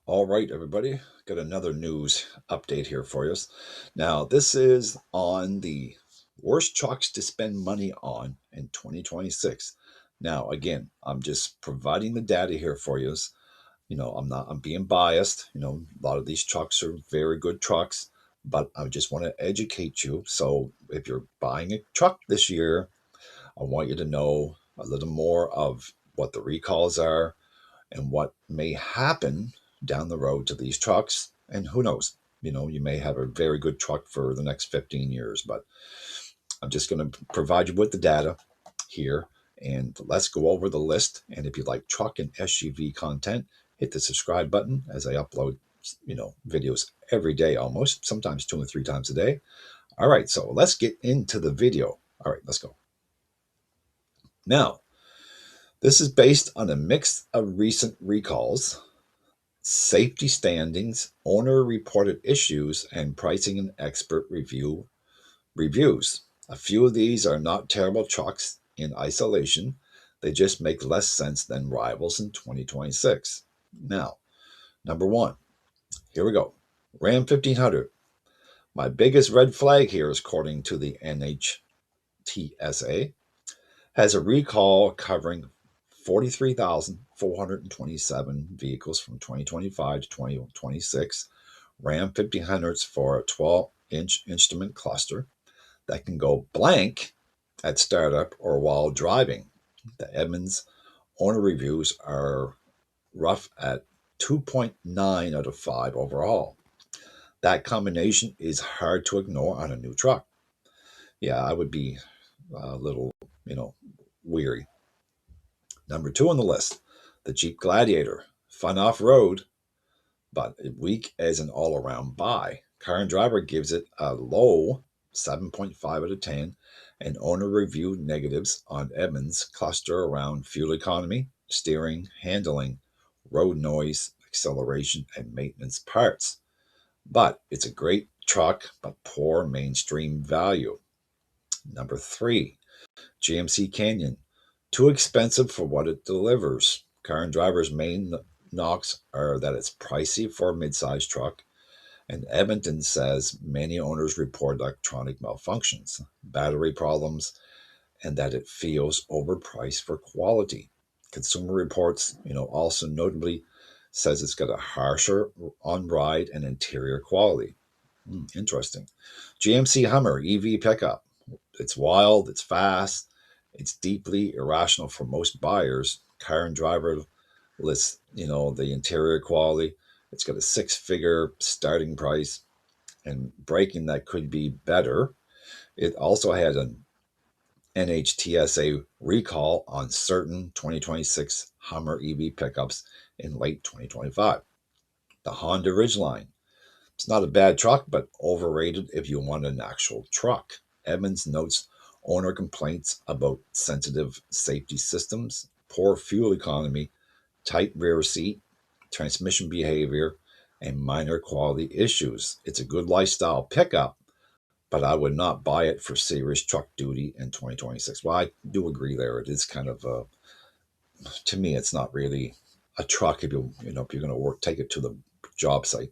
All right, everybody, got another news update here for you. Now, this is on the worst trucks to spend money on in 2026. Now, again, I'm just providing the data here for you. I'm being biased. A lot of these trucks are very good trucks, but I just want to educate you. So, if you're buying a truck this year, I want you to know a little more of what the recalls are and what may happen down the road to these trucks. And who knows? You may have a very good truck for the next 15 years, but I'm just going to provide you with the data here. And let's go over the list. And if you like truck and SUV content, hit the subscribe button as I upload, videos every day almost, sometimes 2 or 3 times a day. All right, so let's get into the video. All right, let's go. Now, this is based on a mix of recent recalls, safety standings, owner reported issues, and pricing and expert reviews. A few of these are not terrible trucks in isolation. They just make less sense than rivals in 2026. Now, number one, here we go. Ram 1500. My biggest red flag here, according to the NHTSA, has a recall covering 43,427 vehicles from 2025 to 2026. Ram 1500s for a 12-inch instrument cluster that can go blank at startup or while driving. The Edmunds owner reviews are rough at 2.9 out of 5 overall. That combination is hard to ignore on a new truck. Yeah, I would be a little, weary. Number 2 on the list, the Jeep Gladiator. Fun off-road, but weak as an all-around buy. Car and Driver gives it a low 7.5 out of 10, and owner review negatives on Edmunds cluster around fuel economy, steering, handling, road noise, acceleration, and maintenance parts. But it's a great truck, but poor mainstream value. Number 3, GMC Canyon. Too expensive for what it delivers. Car and Driver's main knocks are that it's pricey for a midsize truck, and Edmonton says many owners report electronic malfunctions, battery problems, and that it feels overpriced for quality. Consumer Reports, also notably says it's got a harsher on ride and interior quality. Interesting. GMC Hummer EV pickup. It's wild, it's fast, it's deeply irrational for most buyers. Car and Driver lists, the interior quality. It's got a six-figure starting price and braking that could be better. It also had an NHTSA recall on certain 2026 Hummer EV pickups in late 2025. The Honda Ridgeline. It's not a bad truck, but overrated if you want an actual truck. Edmunds notes owner complaints about sensitive safety systems, poor fuel economy, tight rear seat, transmission behavior, and minor quality issues. It's a good lifestyle pickup, but I would not buy it for serious truck duty in 2026. Well, I do agree there. It is kind of to me, it's not really a truck if if you're going to take it to the job site.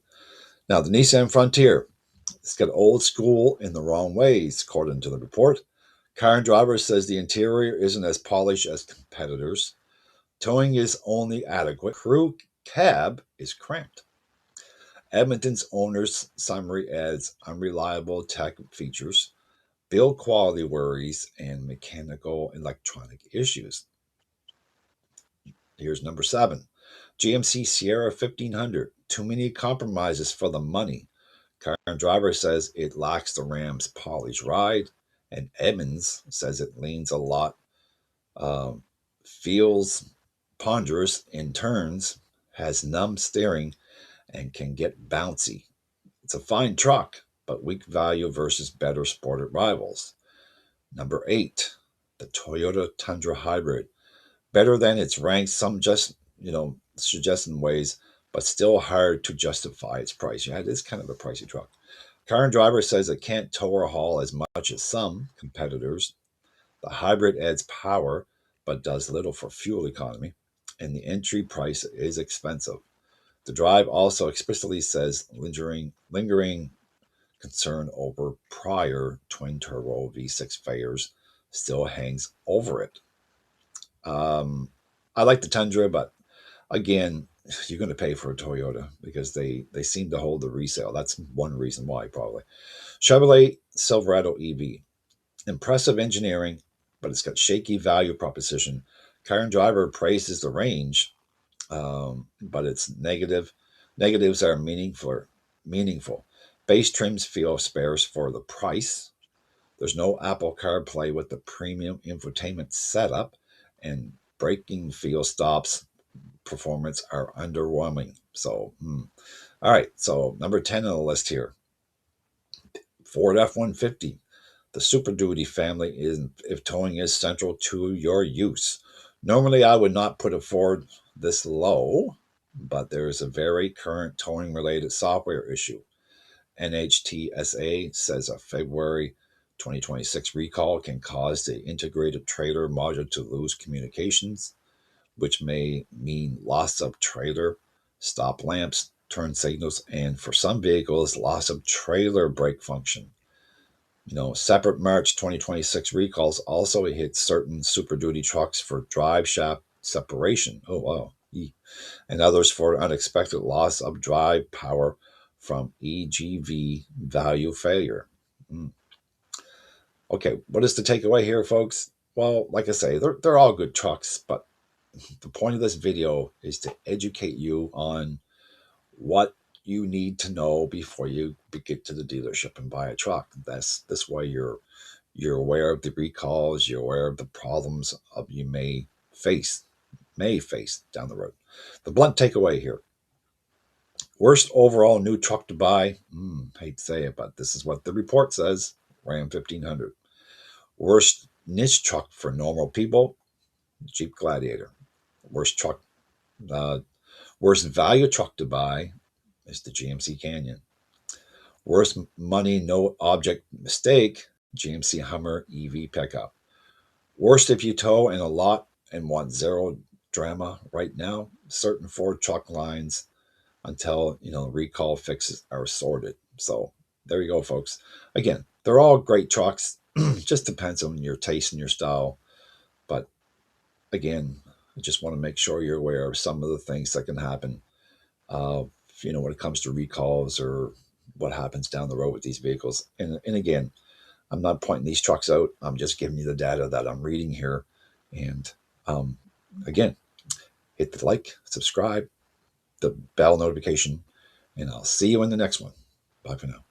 Now, the Nissan Frontier, it's got old school in the wrong ways, according to the report. Car and Driver says the interior isn't as polished as competitors. Towing is only adequate. Crew cab is cramped. Edmonton's owner's summary adds unreliable tech features, build quality worries, and mechanical electronic issues. Here's number 7. GMC Sierra 1500. Too many compromises for the money. Car and Driver says it lacks the Ram's polished ride, and Edmunds says it leans a lot, feels ponderous in turns, has numb steering, and can get bouncy. It's a fine truck, but weak value versus better sported rivals. Number 8, the Toyota Tundra Hybrid. Better than its ranks, some just, suggesting ways, but still hard to justify its price. Yeah, it is kind of a pricey truck. Car and Driver says it can't tow or haul as much as some competitors. The hybrid adds power, but does little for fuel economy, and the entry price is expensive. The drive also explicitly says lingering concern over prior twin turbo V6 failures still hangs over it. I like the Tundra, but again, you're going to pay for a Toyota because they seem to hold the resale. That's one reason why, probably. Chevrolet Silverado EV. Impressive engineering, but it's got shaky value proposition. Car and Driver praises the range, but it's negative. Negatives are meaningful. Base trims feel sparse for the price. There's no Apple CarPlay with the premium infotainment setup, and braking feel stops performance are underwhelming. So, all right. So number 10 on the list here, Ford F-150. The Super Duty family is if towing is central to your use. Normally, I would not put a Ford this low, but there is a very current towing related software issue. NHTSA says a February 2026 recall can cause the integrated trailer module to lose communications, which may mean loss of trailer stop lamps, turn signals, and for some vehicles, loss of trailer brake function. Separate March 2026 recalls also hit certain Super Duty trucks for drive shaft separation. Oh, wow. And others for unexpected loss of drive power from EGV value failure. Okay, what is the takeaway here, folks? Well, like I say, they're all good trucks, but the point of this video is to educate you on what you need to know before you get to the dealership and buy a truck. That's this way you're aware of the recalls, you're aware of the problems you may face down the road. The blunt takeaway here: worst overall new truck to buy. Hate to say it, but this is what the report says. Ram 1500. Worst niche truck for normal people. Jeep Gladiator. Worst truck. Uh, Worst value truck to buy is the GMC Canyon. Worst money, no object mistake, GMC Hummer EV pickup. Worst if you tow in a lot and want zero drama right now, certain Ford truck lines until, recall fixes are sorted. So there you go, folks. Again, they're all great trucks. Just depends on your taste and your style. But again, I just want to make sure you're aware of some of the things that can happen when it comes to recalls or what happens down the road with these vehicles. And again, I'm not pointing these trucks out. I'm just giving you the data that I'm reading here. And again, hit the like, subscribe, the bell notification, and I'll see you in the next one. Bye for now.